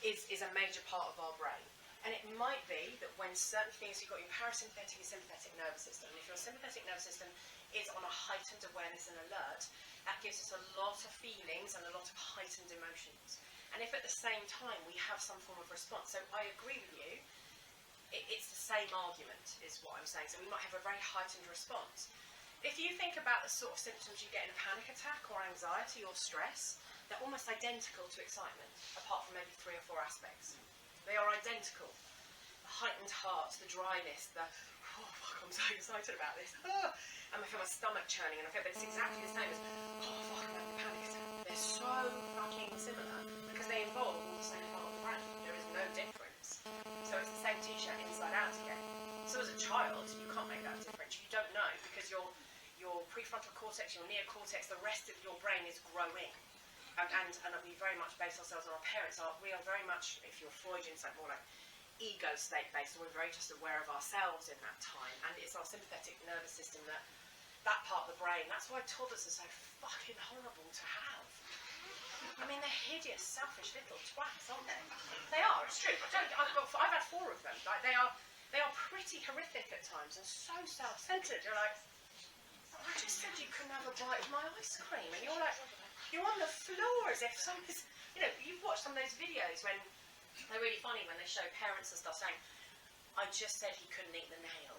is a major part of our brain. And it might be that when certain things, you've got your parasympathetic and sympathetic nervous system, and if your sympathetic nervous system is on a heightened awareness and alert, that gives us a lot of feelings and a lot of heightened emotions. And if at the same time we have some form of response, so I agree with you, it's the same argument is what I'm saying. So we might have a very heightened response. If you think about the sort of symptoms you get in a panic attack or anxiety or stress, they're almost identical to excitement, apart from maybe 3 or 4 aspects. They are identical. The heightened heart, the dryness, the, oh fuck, I'm so excited about this. Ah, and I feel my stomach churning, and I feel, but it's exactly the same as, oh fuck, I'm having a panic attack. They're so fucking similar because they involve all the same part of the brain. There is no difference. So it's the same t-shirt inside out again. So as a child, you can't make that difference. You don't know because your prefrontal cortex, your neocortex, the rest of your brain is growing. And we very much base ourselves on our parents. We are very much, if you're Freudian, it's like more like ego state based, so we're very just aware of ourselves in that time. And it's our sympathetic nervous system that part of the brain. That's why toddlers are so fucking horrible to have. I mean, they're hideous, selfish little twats, aren't they? They are. It's true. I've had 4 of them. Like they are pretty horrific at times and so self-centered. You're like, I just said you couldn't have a bite of my ice cream, and you're like, you're on the floor as if somebody's, you know, you've watched some of those videos when they're really funny when they show parents and stuff saying, I just said he couldn't eat the nail.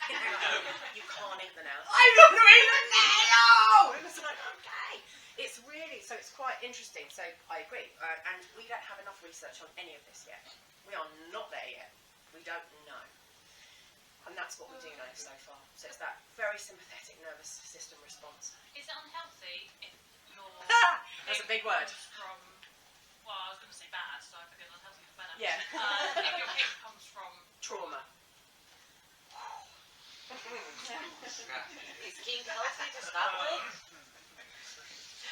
You know, you can't eat the nail. I don't eat the nail! And it's like, okay. It's really, so it's quite interesting. So I agree. And we don't have enough research on any of this yet. We are not there yet. We don't know. And that's what we do know so far. So it's that very sympathetic nervous system response. Is it unhealthy if your That's a big word. comes from, well, I was going to say bad, so I figured unhealthy was better. Yeah. If your kick comes from Trauma. Is kink healthy to start with?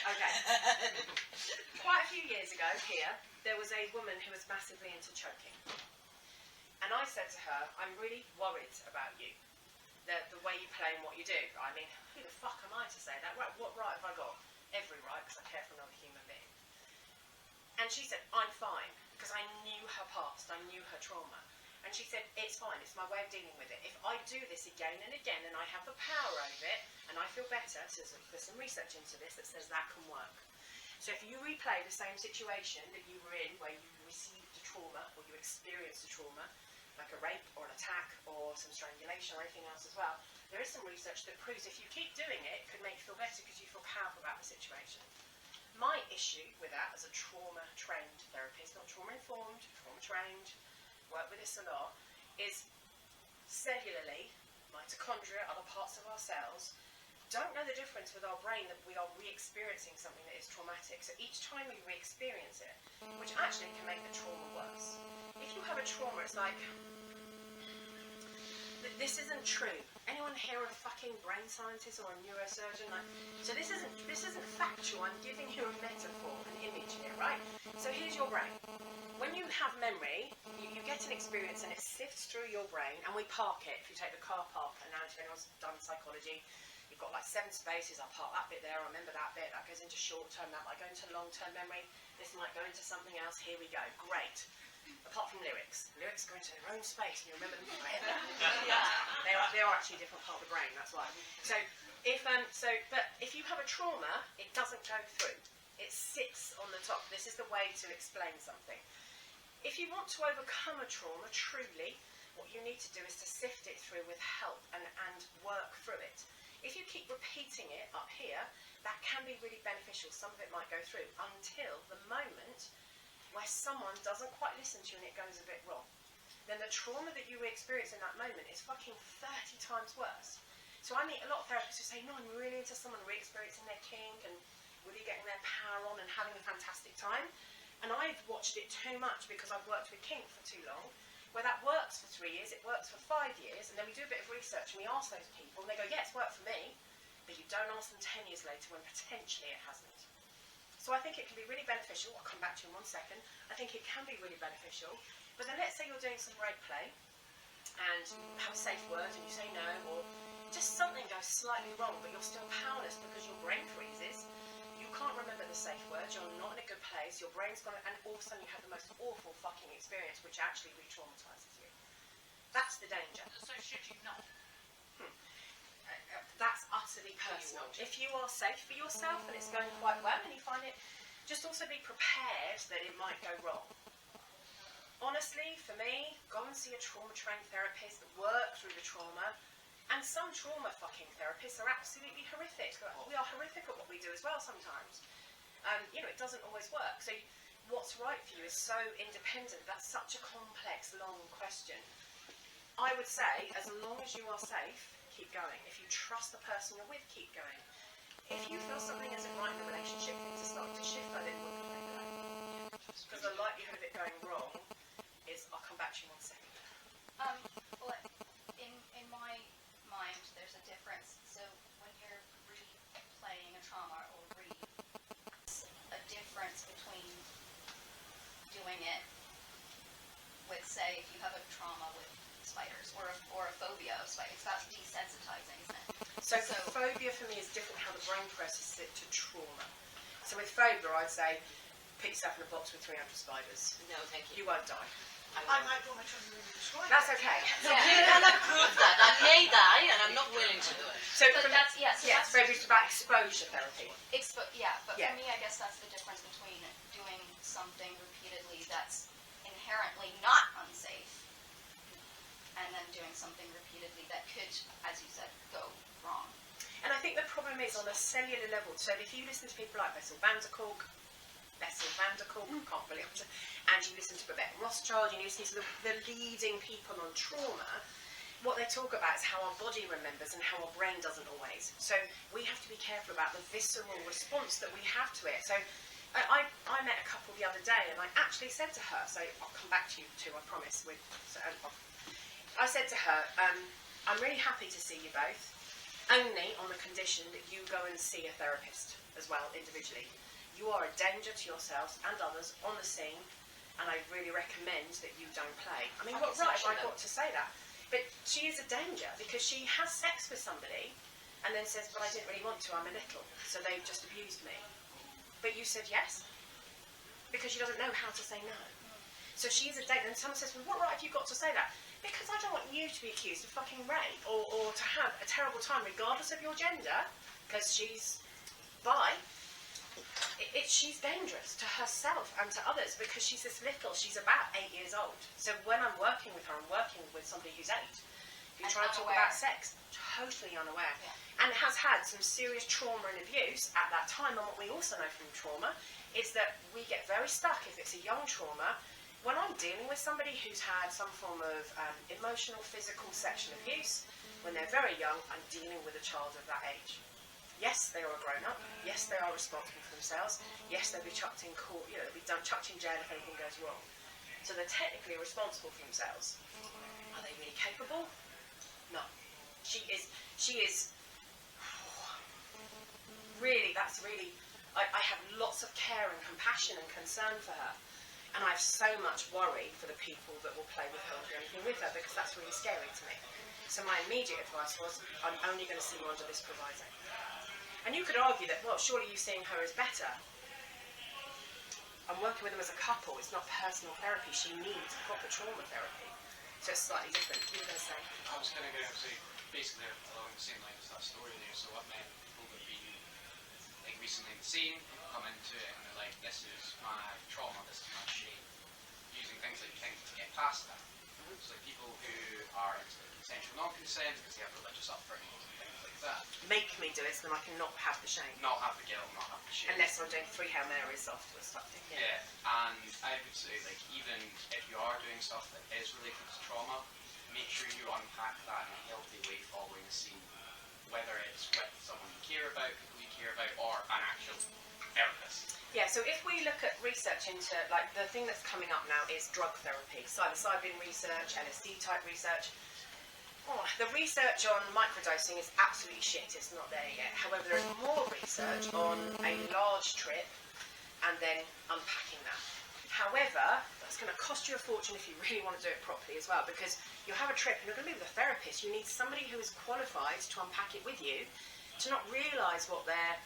Okay. Quite a few years ago here, there was a woman who was massively into choking. And I said to her, I'm really worried about you. The way you play and what you do. I mean, who the fuck am I to say that? Right, what right have I got? Every right, because I care for another human being. And she said, I'm fine, because I knew her past, I knew her trauma. And she said, it's fine, it's my way of dealing with it. If I do this again and again, and I have the power over it, and I feel better, so there's some research into this that says that can work. So if you replay the same situation that you were in, where you received a trauma, or you experienced a trauma, like a rape or an attack or some strangulation or anything else as well, there is some research that proves if you keep doing it, it could make you feel better because you feel powerful about the situation. My issue with that as a trauma-trained therapist, not trauma-informed, trauma-trained, work with this a lot, is cellularly, mitochondria, other parts of our cells, don't know the difference with our brain that we are re-experiencing something that is traumatic. So each time we re-experience it, which actually can make the trauma worse. If you have a trauma, it's like, this isn't true. Anyone here a fucking brain scientist or a neurosurgeon? Like, so this isn't factual. I'm giving you a metaphor, an image here, right? So here's your brain. When you have memory, you get an experience and it sifts through your brain, and we park it. If you take the car park analogy, anyone's done psychology, you've got like 7 spaces. I park that bit there, I remember that bit, that goes into short term, that might go into long term memory, this might go into something else. Here we go. Great. Apart from lyrics go into their own space and you remember them forever. they are actually a different part of the brain, that's why. So but if you have a trauma, it doesn't go through. It sits on the top. This is the way to explain something. If you want to overcome a trauma truly, what you need to do is to sift it through with help and work through it. If you keep repeating it up here, that can be really beneficial. Some of it might go through until the moment where someone doesn't quite listen to you and it goes a bit wrong. Then the trauma that you experience in that moment is fucking 30 times worse. So I meet a lot of therapists who say, no, I'm really into someone re-experiencing their kink and really getting their power on and having a fantastic time. And I've watched it too much because I've worked with kink for too long, where that works for 3 years, it works for 5 years, and then we do a bit of research and we ask those people and they go, yeah, it's worked for me, but you don't ask them 10 years later when potentially it hasn't. So I think it can be really beneficial. I'll come back to you in 1 second. I think it can be really beneficial. But then let's say you're doing some rape play and you have a safe word and you say no, or just something goes slightly wrong, but you're still powerless because your brain freezes. You can't remember the safe word. You're not in a good place. Your brain's gone, and all of a sudden you have the most awful fucking experience, which actually re-traumatises you. That's the danger. So should you not? That's utterly personal. If you are safe for yourself and it's going quite well and you find it, just also be prepared that it might go wrong. Honestly, for me, go and see a trauma-trained therapist, work through the trauma, and some trauma fucking therapists are absolutely horrific. We are horrific at what we do as well sometimes. It doesn't always work. So what's right for you is so independent. That's such a complex, long question. I would say, as long as you are safe, keep going. If you trust the person you're with, keep going. If you feel something isn't right in the relationship, things are starting to shift, I then wouldn't play that. Because the likelihood of it going wrong is, I'll come back to you in 1 second. Well, in my mind, there's a difference. So when you're replaying a trauma or a difference between doing it with, say, if you have a trauma with spiders or a phobia of spiders. It's about desensitizing, isn't it? So phobia for me is different how the brain processes it to trauma. So with phobia, I'd say, put yourself in a box with 300 spiders. No, thank you. You won't die. I might want to try and really destroy That's okay. So you cannot prove that. I may die and I'm not willing to do it. So but that's, so yes, phobia is about exposure therapy. But for me, I guess that's the difference between doing something repeatedly that's inherently not unsafe and then doing something repeatedly that could, as you said, go wrong. And I think the problem is on a cellular level. So if you listen to people like Bessel van der Kolk, can't believe it, and you listen to Babette Rothschild, you listen to the leading people on trauma, what they talk about is how our body remembers and how our brain doesn't always. So we have to be careful about the visceral response that we have to it. So I met a couple the other day and I actually said to her, so I'll come back to you too, I promise. I said to her, I'm really happy to see you both, only on the condition that you go and see a therapist as well, individually. You are a danger to yourselves and others on the scene, and I really recommend that you don't play. I mean, what right have I got to say that? But she is a danger because she has sex with somebody and then says, but I didn't really want to, I'm a little, so they've just abused me. But you said yes, because she doesn't know how to say no. So she's a danger, and someone says, well, what right have you got to say that? Because I don't want you to be accused of fucking rape or to have a terrible time regardless of your gender, because she's bi. She's dangerous to herself and to others because she's this little, she's about 8 years old. So when I'm working with her, I'm working with somebody who's 8 who try to talk about sex, totally unaware. Yeah. And has had some serious trauma and abuse at that time. And what we also know from trauma is that we get very stuck if it's a young trauma. When I'm dealing with somebody who's had some form of emotional, physical, sexual abuse, when they're very young, I'm dealing with a child of that age. Yes, they are a grown-up. Yes, they are responsible for themselves. Yes, they'll be chucked in court. They'll be chucked in jail if anything goes wrong. So they're technically responsible for themselves. Are they really capable? No. She is really, I have lots of care and compassion and concern for her. And I have so much worry for the people that will play with her or do anything with her, because that's really scary to me. So my immediate advice was, I'm only going to see you under this proviso. And you could argue that, well, surely you seeing her is better. I'm working with them as a couple, it's not personal therapy. She needs proper trauma therapy. So it's slightly different. You were going to say? I was going to say, basically along the same line as that story there. So what men people would be like recently in the scene, come into it and they're like, this is my trauma, this is my shame. Using things like kink to get past that. So like people who are into consensual non-consent because they have religious upbringing and things like that. Make me do it so then I can not have the shame. Not have the guilt, not have the shame. Unless I'm doing 3 Hail Marys afterwards, type thing. Yeah, and I would say, like, even if you are doing stuff that is related to trauma, make sure you unpack that in a healthy way following the scene. Whether it's with someone you care about, people you care about, or an actual therapist. Yeah, so if we look at research into, like, the thing that's coming up now is drug therapy, psilocybin research, LSD type research. Oh, the research on microdosing is absolutely shit, it's not there yet. However, there is more research on a large trip and then unpacking that. However, that's going to cost you a fortune if you really want to do it properly as well, because you'll have a trip and you're going to be with a therapist. You need somebody who is qualified to unpack it with you, to not realise what they're...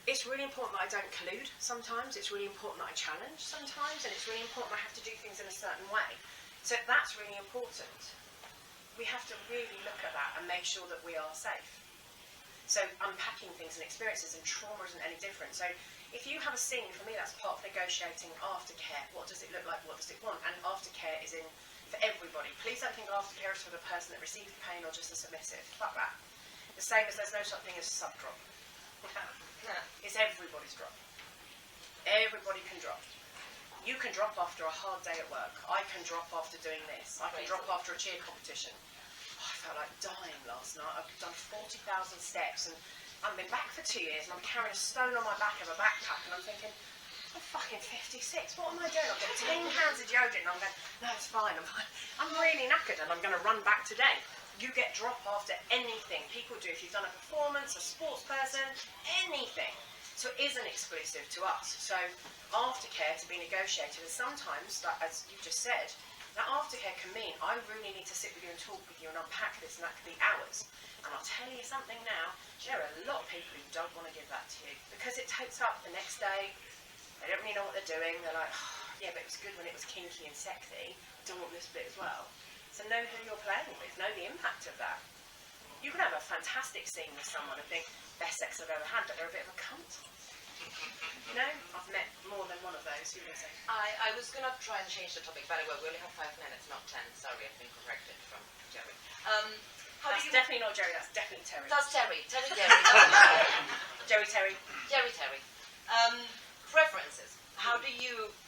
It's really important that I don't collude sometimes, it's really important that I challenge sometimes, and it's really important I have to do things in a certain way. So that's really important. We have to really look at that and make sure that we are safe. So unpacking things and experiences, and trauma isn't any different. So if you have a scene, for me that's part of negotiating aftercare. What does it look like? What does it want? And aftercare is in for everybody. Please don't think aftercare is for the person that receives the pain or just the submissive. Fuck that. The same as there's no such thing as sub-drop. It's everybody's drop. Everybody can drop. You can drop after a hard day at work. I can drop after doing this. I can drop after a cheer competition. Oh, I felt like dying last night. I've done 40,000 steps and I've been back for 2 years and I'm carrying a stone on my back of a backpack and I'm thinking, I'm fucking 56. What am I doing? I've got 10 pounds of deodorant and I'm going, no, it's fine. I'm really knackered and I'm going to run back today. You get drop after anything. People do, if you've done a performance, a sports person, anything. So it isn't exclusive to us. So aftercare to be negotiated, and sometimes, like, as you just said, that aftercare can mean I really need to sit with you and talk with you and unpack this, and that could be hours. And I'll tell you something now, there are a lot of people who don't want to give that to you because it takes up the next day. They don't really know what they're doing. They're like, oh, yeah, but it was good when it was kinky and sexy. I don't want this bit as well. So know who you're playing with, know the impact of that. You can have a fantastic scene with someone and think, best sex I've ever had, but they're a bit of a cunt. You know, I've met more than one of those. Who would say? I was going to try and change the topic. By the way, we only have 5 minutes, not 10. Sorry, I've been corrected from Jerry. That's definitely not Jerry, that's definitely Terry. That's Terry. Terry. Terry. Terry. Preferences.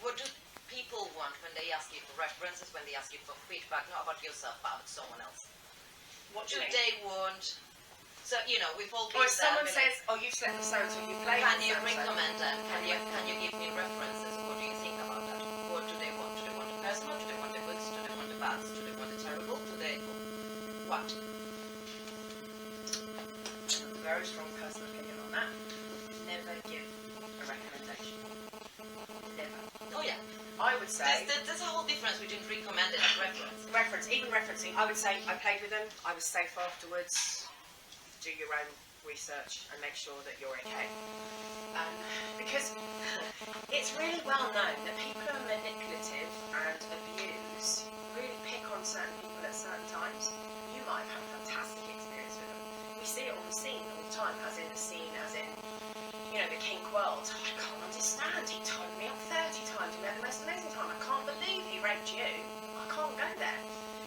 What do people want when they ask you for references, when they ask you for feedback, not about yourself, but about someone else? What do they want? So, you know, we've all been or if someone says, oh, you've slept with so-and-so, you play can you recommend them? Can you give me references? What do you think about that? What do they want? Do they want the personal? Do they want the goods? Do they want the bads? Do they want the terrible? Do they... What? Very strong personal opinion on that. Never give a recommendation. Never. Oh, yeah. I would say... There's a whole difference between recommended and reference. Even referencing. I would say I played with them, I was safe afterwards. Do your own research and make sure that you're okay. Because it's really well known that people who are manipulative and abuse really pick on certain people at certain times. You might have had a fantastic experience with them. We see it on the scene all the time, as in the scene, as in, you know, the kink world. Oh, I can't understand, he tied me up 30 times, we had the most amazing time, I can't believe he raped you. I can't go there.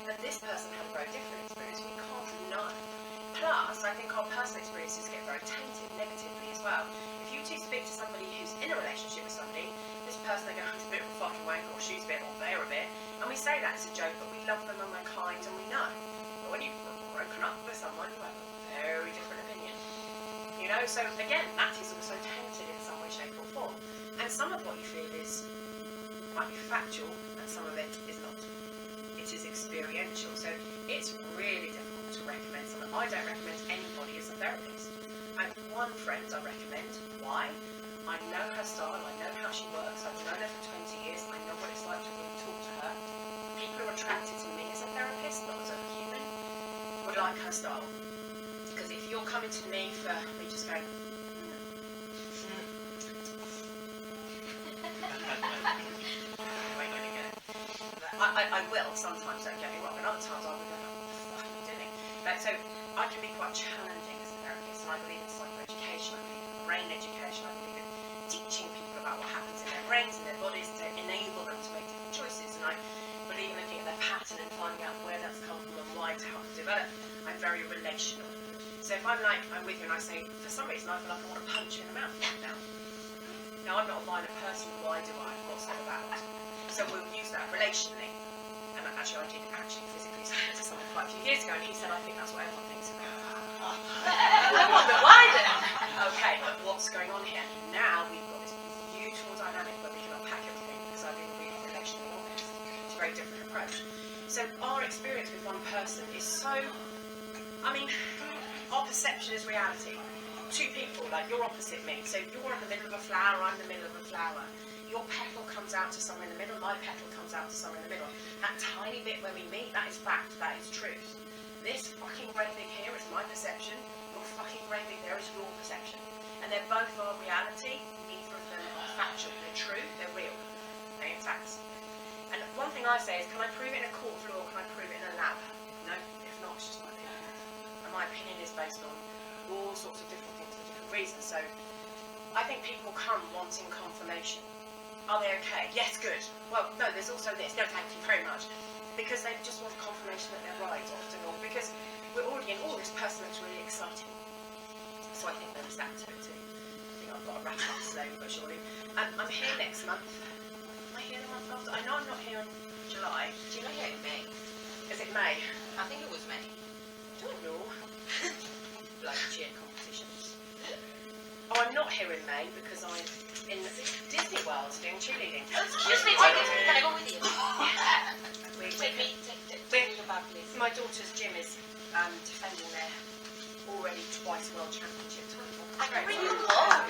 But this person had a very different experience, we can't know. Plus, I think our personal experiences get very tainted negatively as well. If you do speak to somebody who's in a relationship with somebody, this person, they go, he's a bit of a fucking wank, or she's a bit, or they're a bit, and we say that as a joke, but we love them and we're kind and we know. But when you've broken up with someone, you have a very different opinion. You know, so again, that is also tainted in some way, shape or form. And some of what you feel might be factual, and some of it is not. It is experiential. So it's really difficult to recommend don't recommend anybody as a therapist. I have one friend I recommend. Why? I know her style, I know how she works, I've known her for 20 years, I know what it's like to really talk to her. People who are attracted to me as a therapist, not as a human, would like her style. Because if you're coming to me for me just going, I will sometimes, don't get me wrong, and other times I will go, what the fuck are you doing? Like, so I can be quite challenging as a therapist, and I believe in psychoeducation, I believe in brain education, I believe in teaching people about what happens in their brains and their bodies to enable them to make different choices, and I believe in looking at their pattern and finding out where that's come from and why to help them develop. I'm very relational. So if I'm like, I'm with you and I say, for some reason I feel like I want to punch you in the mouth right now. Now I'm not a violent person, why do I? What's that about? So we'll use that relationally. And actually I did physically say that to someone quite a few years ago, and he said, I think that's what everyone thinks about. Why then? Okay, but what's going on here? Now we've got this beautiful dynamic where we can unpack everything, because I've been really relationally honest. It's a very different approach. So our experience with one person is so, I mean, our perception is reality. Two people, like you're opposite me. So you're in the middle of a flower, I'm in the middle of a flower. Your petal comes out to somewhere in the middle, my petal comes out to somewhere in the middle. That tiny bit where we meet, that is fact, that is truth. This fucking great big here is my perception, your fucking great big there is your perception. And they're both our reality, neither of them are factual, they're true, they're real, they're facts. And one thing I say is, can I prove it in a court of law, can I prove it in a lab? No, if not, it's just my opinion. And my opinion is based on all sorts of different things for different reasons. So I think people come wanting confirmation. Are they okay? Yes, good. Well, no, there's also this. No, thank you very much. Because they just want confirmation that they're right often, or because we're already in, this person looks really exciting. So I think there is that to it too. I think I've got to wrap up slowly but surely. I'm here next month. Am I here the month after? I know I'm not here in July. Do you know here in May? Is it May? I think it was May. Don't know. Like cheer competitions. Oh, I'm not here in May because I'm in Disney World doing cheerleading. Excuse me, can I go with you? Take me your bag, please. My daughter's gym is defending their already twice world championship title. I can bring you along.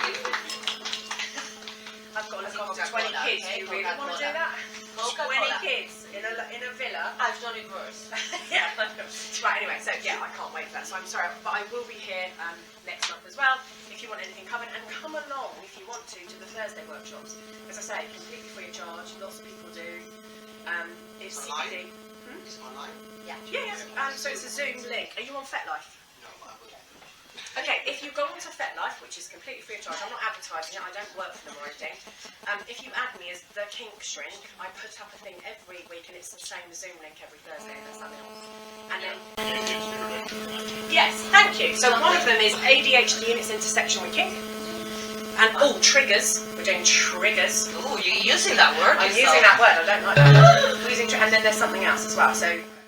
I've got to look after 20 kids. Do you really want to do that? 20 kids in a villa. I've done it worse. Yeah. Right, anyway, so yeah, I can't wait for that. So I'm sorry, but I will be here next month as well. If you want anything covered, and come along if you want to the Thursday workshops. As I say, completely free of charge. Lots of people do. It's online? CPD. Is it online? Yeah. Yeah. So it's a Zoom link. Are you on FetLife? No, I will. Okay, if you go onto FetLife, which is completely free of charge, I'm not advertising it, I don't work for them or anything. If you add me as the Kink Shrink, I put up a thing every week, and it's the same Zoom link every Thursday, and there's something else. And then, yes, thank you. So one of them is ADHD and its intersection with kink. And triggers. We're doing triggers. Oh, you're using that word. I'm using that word. I don't like that. And then there's something else as well. So